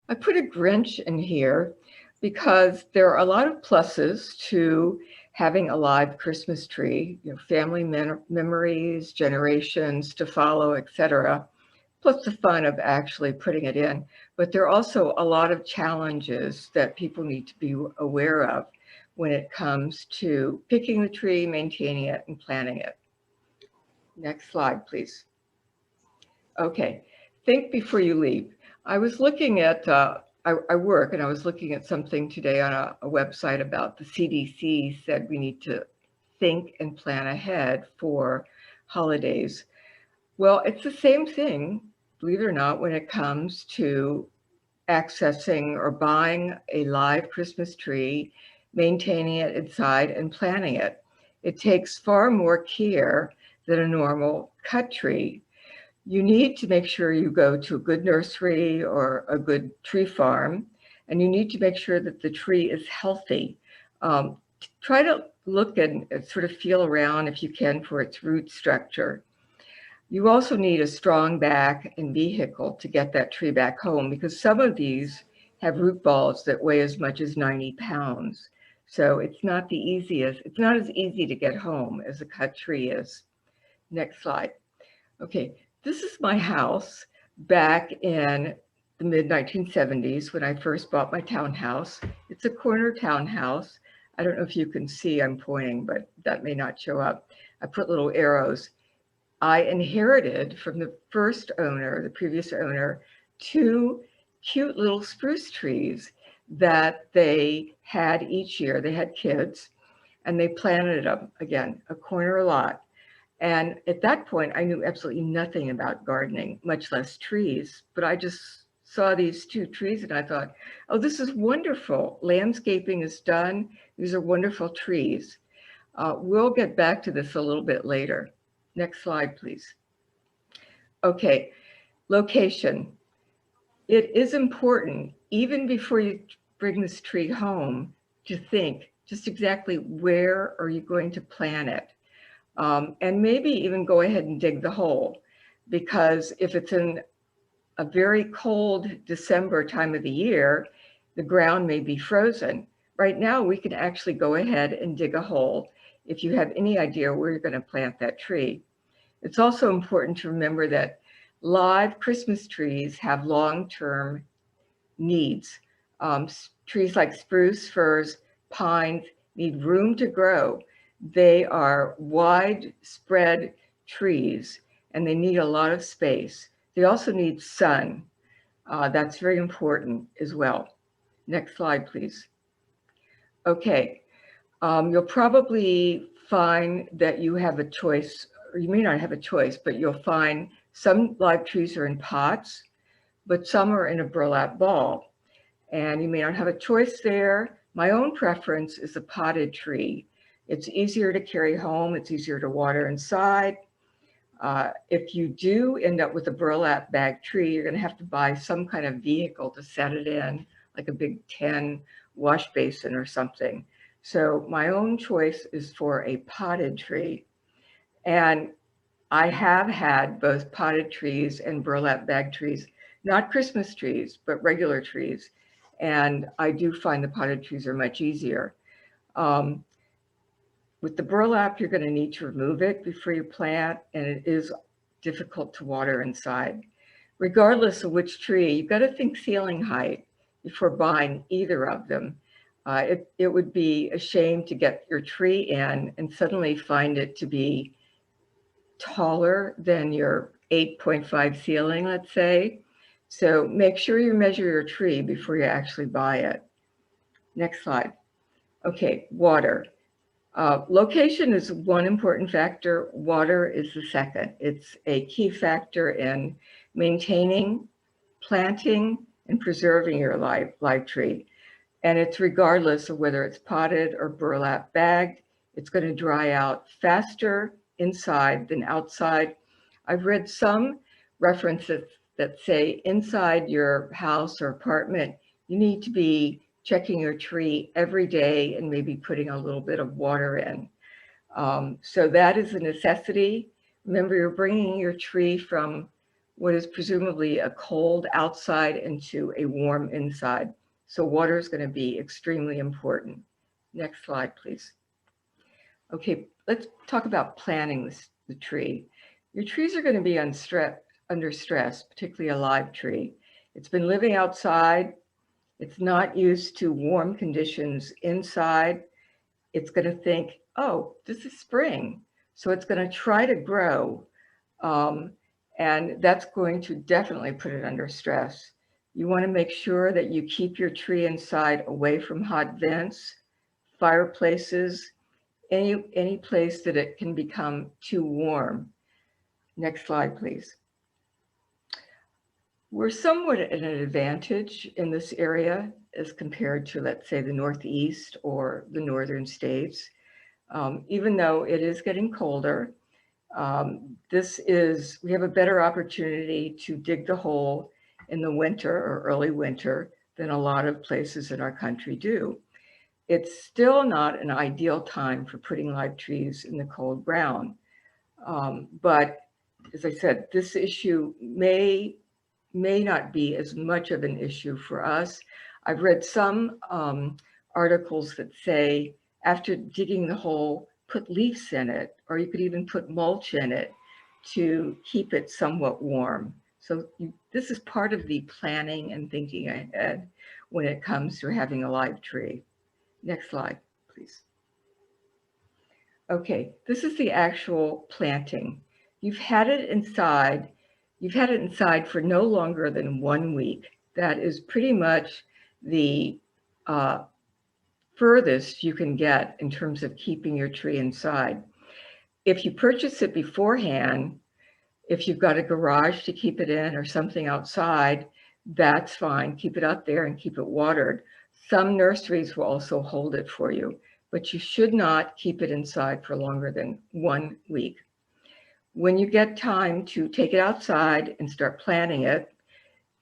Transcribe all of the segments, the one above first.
I put a Grinch in here because there are a lot of pluses to having a live Christmas tree, family memories, generations to follow, etc. Plus the fun of actually putting it in. But there are also a lot of challenges that people need to be aware of when it comes to picking the tree, maintaining it, and planting it. Next slide, please. Okay, think before you leave. I was looking at, I work and I was looking at something today on a website about the CDC said we need to think and plan ahead for holidays. Well, it's the same thing, believe it or not, when it comes to accessing or buying a live Christmas tree, maintaining it inside and planting it. It takes far more care than a normal cut tree. You need to make sure you go to a good nursery or a good tree farm, and you need to make sure that the tree is healthy. Try to look and sort of feel around if you can for its root structure. You also need a strong back and vehicle to get that tree back home because some of these have root balls that weigh as much as 90 pounds. So it's not as easy to get home as a cut tree is. Next slide. Okay, this is my house back in the mid-1970s when I first bought my townhouse. It's a corner townhouse. I don't know if you can see I'm pointing, but that may not show up. I put little arrows. I inherited from the first owner, the previous owner, 2 cute little spruce trees that they had each year. They had kids and they planted them, again, a corner lot. And at that point, I knew absolutely nothing about gardening, much less trees. But I just saw these 2 trees and I thought, oh, this is wonderful. Landscaping is done. These are wonderful trees. We'll get back to this a little bit later. Next slide, please. Okay, location. It is important, even before you bring this tree home, to think just exactly where are you going to plant it. And maybe even go ahead and dig the hole, because if it's in a very cold December time of the year, the ground may be frozen. Right now, we can actually go ahead and dig a hole if you have any idea where you're going to plant that tree. It's also important to remember that live Christmas trees have long-term needs. Trees like spruce, firs, pines need room to grow. They are widespread trees and they need a lot of space. They also need sun. That's very important as well. Next slide, please. Okay, you'll probably find that you have a choice, or you may not have a choice, but you'll find some live trees are in pots, but some are in a burlap ball. And you may not have a choice there. My own preference is a potted tree. It's easier to carry home. It's easier to water inside. If you do end up with a burlap bag tree, you're going to have to buy some kind of vehicle to set it in, like a big 10 wash basin or something. So my own choice is for a potted tree. And I have had both potted trees and burlap bag trees, not Christmas trees, but regular trees. And I do find the potted trees are much easier. With the burlap, you're going to need to remove it before you plant, and it is difficult to water inside. Regardless of which tree, you've got to think ceiling height before buying either of them. It would be a shame to get your tree in and suddenly find it to be taller than your 8.5 ceiling, let's say. So make sure you measure your tree before you actually buy it. Next slide. Okay, water. Location is one important factor. Water is the second. It's a key factor in maintaining, planting, and preserving your live tree. And it's regardless of whether it's potted or burlap bagged. It's going to dry out faster inside than outside. I've read some references that say inside your house or apartment, you need to be checking your tree every day and maybe putting a little bit of water in. So that is a necessity. Remember, you're bringing your tree from what is presumably a cold outside into a warm inside. So water is going to be extremely important. Next slide, please. Okay, let's talk about planting the tree. Your trees are going to be under stress, particularly a live tree. It's been living outside. It's not used to warm conditions inside. It's going to think, oh, this is spring. So it's going to try to grow. And that's going to definitely put it under stress. You want to make sure that you keep your tree inside away from hot vents, fireplaces, any place that it can become too warm. Next slide, please. We're somewhat at an advantage in this area as compared to, let's say, the Northeast or the northern states. Even though it is getting colder, we have a better opportunity to dig the hole in the winter or early winter than a lot of places in our country do. It's still not an ideal time for putting live trees in the cold ground. But as I said, this issue may not be as much of an issue for us. I've read some articles that say after digging the hole, put leaves in it, or you could even put mulch in it to keep it somewhat warm. So this is part of the planning and thinking ahead when it comes to having a live tree. Next slide, please. Okay, this is the actual planting. You've had it inside for no longer than 1 week. That is pretty much the furthest you can get in terms of keeping your tree inside. If you purchase it beforehand, if you've got a garage to keep it in or something outside, that's fine. Keep it out there and keep it watered. Some nurseries will also hold it for you, but you should not keep it inside for longer than 1 week. When you get time to take it outside and start planting it,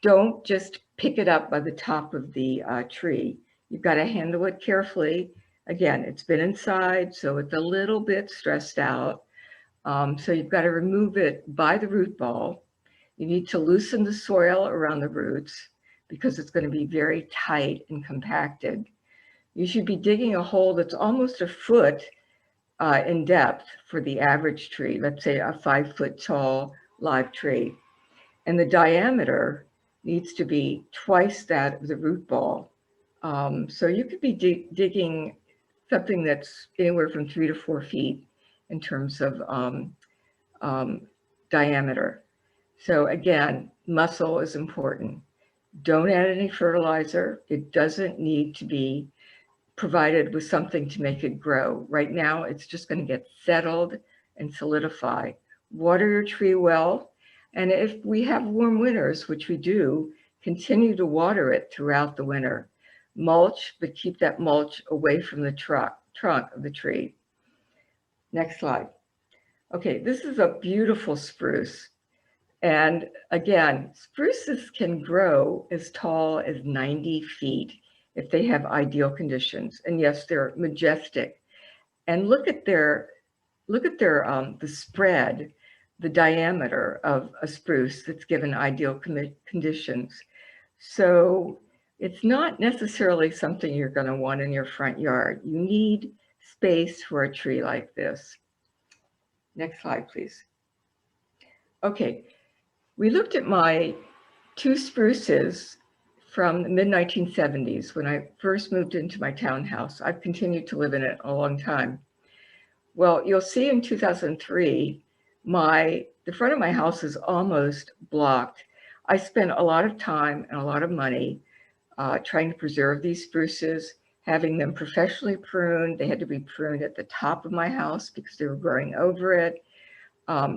don't just pick it up by the top of the tree. You've got to handle it carefully. Again, it's been inside, so it's a little bit stressed out. So you've got to remove it by the root ball. You need to loosen the soil around the roots because it's going to be very tight and compacted. You should be digging a hole that's almost a foot in depth for the average tree, let's say a 5 foot tall live tree. And the diameter needs to be twice that of the root ball. So you could be digging something that's anywhere from 3 to 4 feet in terms of diameter. So again, muscle is important. Don't add any fertilizer. It doesn't need to be provided with something to make it grow. Right now, it's just going to get settled and solidify. Water your tree well. And if we have warm winters, which we do, continue to water it throughout the winter. Mulch, but keep that mulch away from the trunk of the tree. Next slide. Okay, this is a beautiful spruce. And again, spruces can grow as tall as 90 feet if they have ideal conditions. And yes, they're majestic. And look at the spread, the diameter of a spruce that's given ideal conditions. So it's not necessarily something you're going to want in your front yard. You need space for a tree like this. Next slide, please. Okay, we looked at my 2 spruces from the mid-1970s when I first moved into my townhouse. I've continued to live in it a long time. Well, you'll see in 2003, the front of my house is almost blocked. I spent a lot of time and a lot of money trying to preserve these spruces, having them professionally pruned. They had to be pruned at the top of my house because they were growing over it,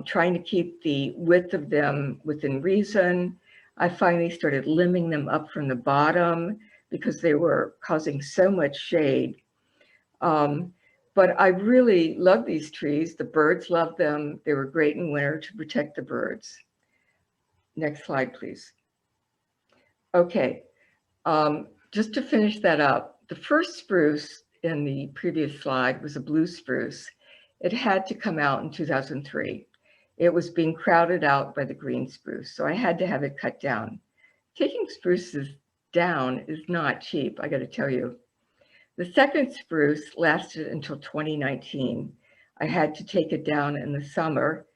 trying to keep the width of them within reason. I finally started limbing them up from the bottom because they were causing so much shade. But I really love these trees. The birds love them. They were great in winter to protect the birds. Next slide, please. Okay, just to finish that up, the first spruce in the previous slide was a blue spruce. It had to come out in 2003. it was being crowded out by the green spruce, so I had to have it cut down. Taking spruces down is not cheap, I got to tell you. The second spruce lasted until 2019. I had to take it down in the summer,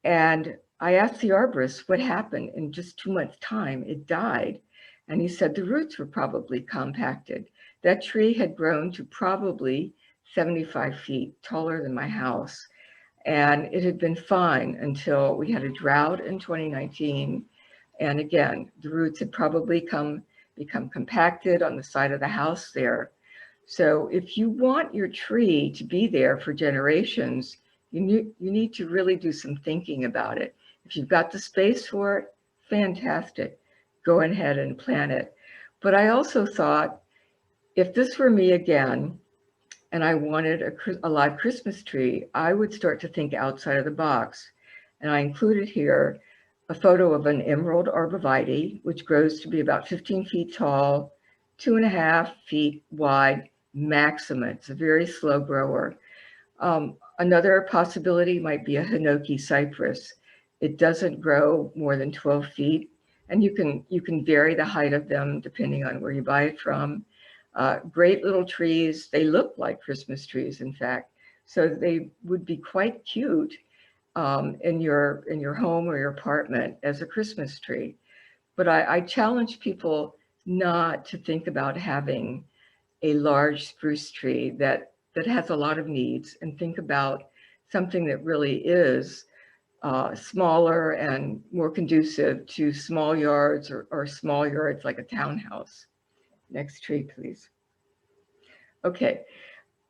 and I asked the arborist what happened. In just 2 months' time, it died. And he said the roots were probably compacted. That tree had grown to probably 75 feet, taller than my house. And it had been fine until we had a drought in 2019. And again, the roots had probably become compacted on the side of the house there. So if you want your tree to be there for generations, you need to really do some thinking about it. If you've got the space for it, fantastic. Go ahead and plant it. But I also thought, if this were me again, and I wanted a live Christmas tree, I would start to think outside of the box. And I included here a photo of an emerald arborvitae, which grows to be about 15 feet tall, 2.5 feet wide maximum. It's a very slow grower. Another possibility might be a hinoki cypress. It doesn't grow more than 12 feet, and you can vary the height of them depending on where you buy it from. Great little trees. They look like Christmas trees, in fact, so they would be quite cute in your home or your apartment as a Christmas tree. But I challenge people not to think about having a large spruce tree that has a lot of needs, and think about something that really is smaller and more conducive to small yards or small yards like a townhouse. Next tree, please. Okay,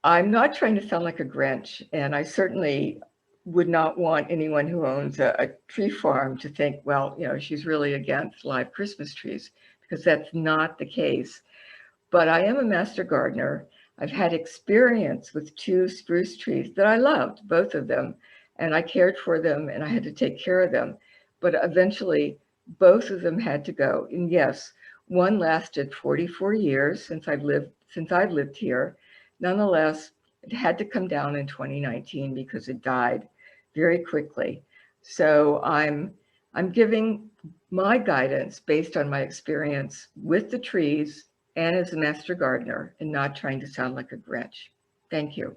I'm not trying to sound like a Grinch, and I certainly would not want anyone who owns a tree farm to think, well, she's really against live Christmas trees, because that's not the case. But I am a master gardener. I've had experience with 2 spruce trees that I loved, both of them, and I cared for them and I had to take care of them. But eventually, both of them had to go. And yes, one lasted 44 years since I've lived here. Nonetheless, it had to come down in 2019 because it died very quickly. So I'm giving my guidance based on my experience with the trees and as a master gardener, and not trying to sound like a Grinch. Thank you.